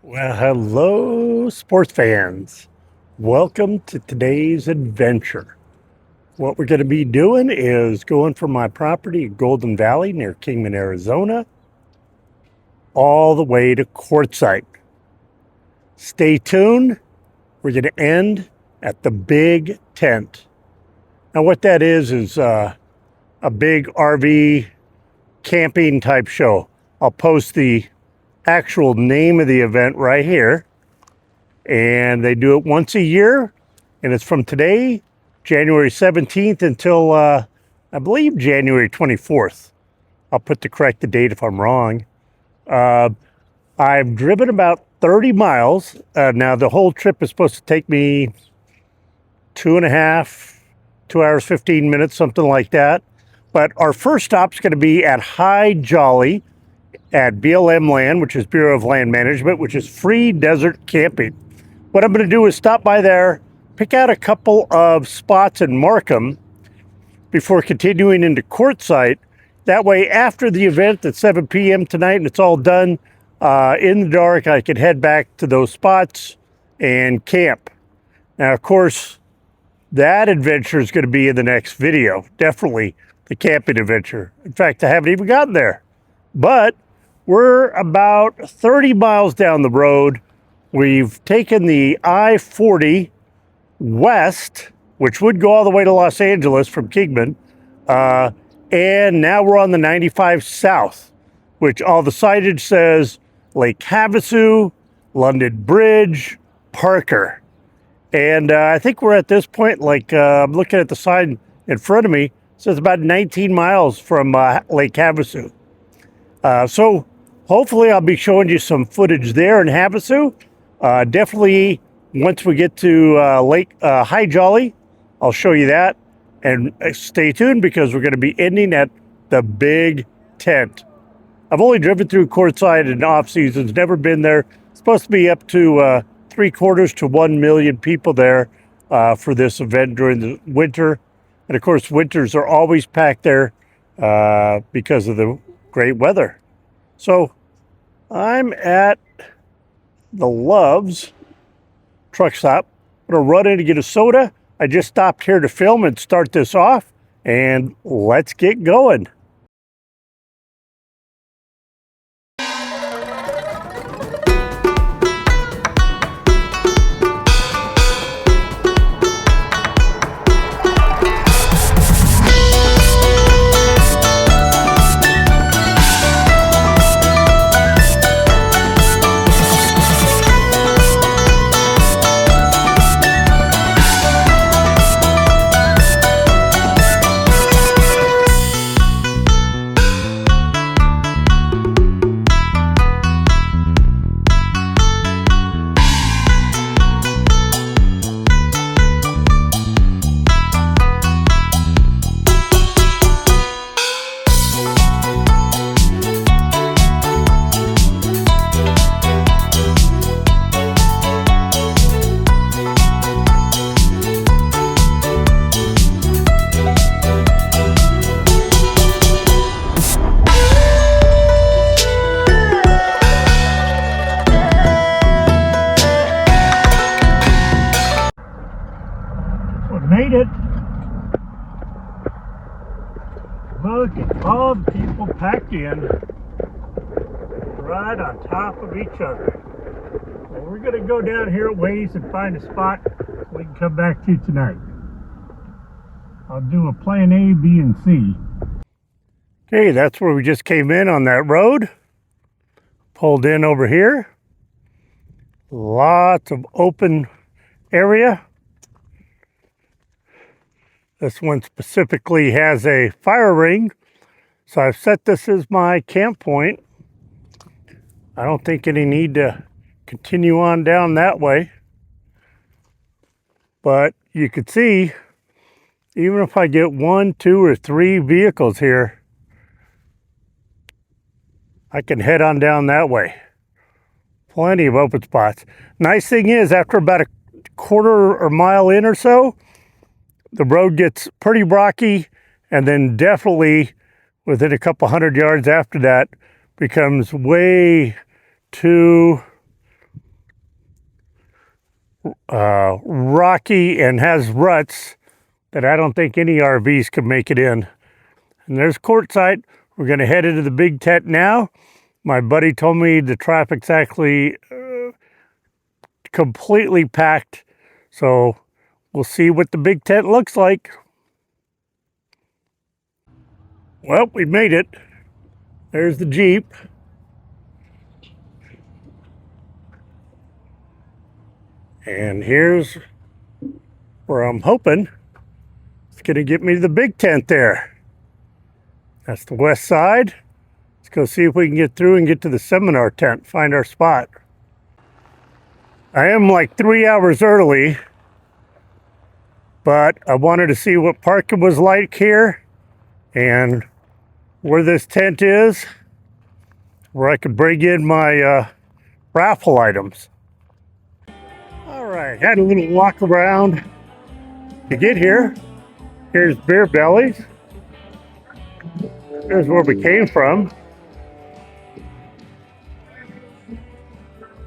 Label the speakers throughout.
Speaker 1: Well, hello, sports fans. Welcome to today's adventure. What we're going to be doing is going from my property in Golden Valley near Kingman, Arizona, all the way to Quartzsite. Stay tuned. We're going to end at the Big Tent. Now, what that is a big RV camping type show. I'll post the actual name of the event right here. And they do it once a year, and it's from today, January 17th, until I believe January 24th. I'll put the correct date if I'm wrong. I've driven about 30 miles. Now, the whole trip is supposed to take me 2 hours, 15 minutes, something like that. But our first stop is going to be at Hi-Jolly at BLM land, which is Bureau of Land Management, which is free desert camping. What I'm going to do is stop by there, pick out a couple of spots and mark them before continuing into Quartzsite. That way, after the event at 7 p.m. tonight and it's all done, in the dark, I can head back to those spots and camp. Now, of course, that adventure is going to be in the next video. Definitely the camping adventure. In fact, I haven't even gotten there. But we're about 30 miles down the road. We've taken the I-40 west, which would go all the way to Los Angeles from Kingman, and now we're on the 95 south, which all the signage says Lake Havasu, London Bridge, Parker. And I think we're at this point, I'm looking at the sign in front of me, it says about 19 miles from Lake Havasu. So hopefully I'll be showing you some footage there in Havasu. Definitely once we get to Lake Hi-Jolly, I'll show you that. And stay tuned because we're going to be ending at the Big Tent. I've only driven through Quartzsite in off seasons, never been there. It's supposed to be up to 3/4 to 1 million people there for this event during the winter. And of course, winters are always packed there because of the great weather. So I'm at the Love's truck stop. I'm going to run in to get a soda. I just stopped here to film and start this off, and let's get going. Made it. Look at all the people packed in right on top of each other. Well, we're going to go down here a ways and find a spot we can come back to tonight. I'll do a plan A, B, and C. Okay, that's where we just came in on that road. Pulled in over here. Lots of open area. This one specifically has a fire ring, so I've set this as my camp point. I don't think any need to continue on down that way. But you can see, even if I get 1, 2, or 3 vehicles here, I can head on down that way. Plenty of open spots. Nice thing is, after about a quarter or mile in or so, the road gets pretty rocky, and then definitely within a couple 100 yards after that becomes way too rocky and has ruts that I don't think any RVs could make it in. And there's Quartzsite. We're going to head into the big tent now. My buddy told me the traffic's actually completely packed. So we'll see what the big tent looks like. Well, we made it. There's the Jeep. And here's where I'm hoping it's going to get me to the big tent there. That's the west side. Let's go see if we can get through and get to the seminar tent, find our spot. I am like 3 hours early, but I wanted to see what parking was like here and where this tent is, where I could bring in my raffle items. All right, had a little walk around to get here. Here's Beer Bellies. Here's where we came from.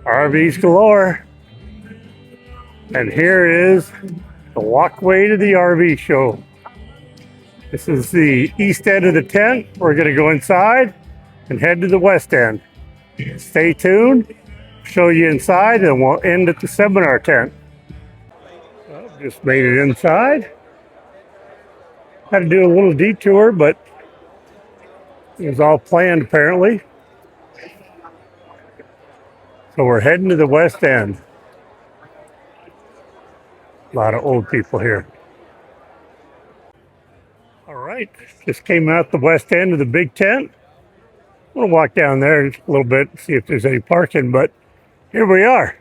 Speaker 1: RVs galore. And here is the walkway to the RV show. This is the east end of the tent. We're going to go inside and head to the west end. Stay tuned. Show you inside, and we'll end at the seminar tent. Well, just made it inside. Had to do a little detour, but it was all planned apparently. So we're heading to the west end. A lot of old people here. All right, just came out the west end of the big tent. I'm gonna walk down there a little bit, see if there's any parking, but here we are.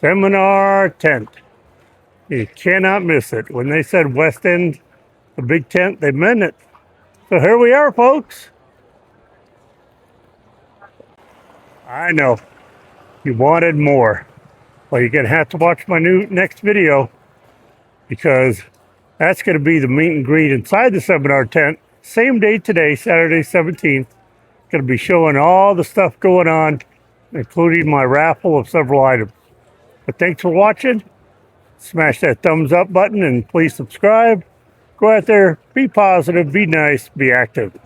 Speaker 1: Seminar tent. You cannot miss it. When they said west end, the big tent, they meant it. So here we are, folks. I know, you wanted more. Well, you're gonna have to watch my next video, because that's gonna be the meet and greet inside the seminar tent. Same day today, Saturday 17th. Gonna be showing all the stuff going on, including my raffle of several items. But thanks for watching. Smash that thumbs up button and please subscribe. Go out there, be positive, be nice, be active.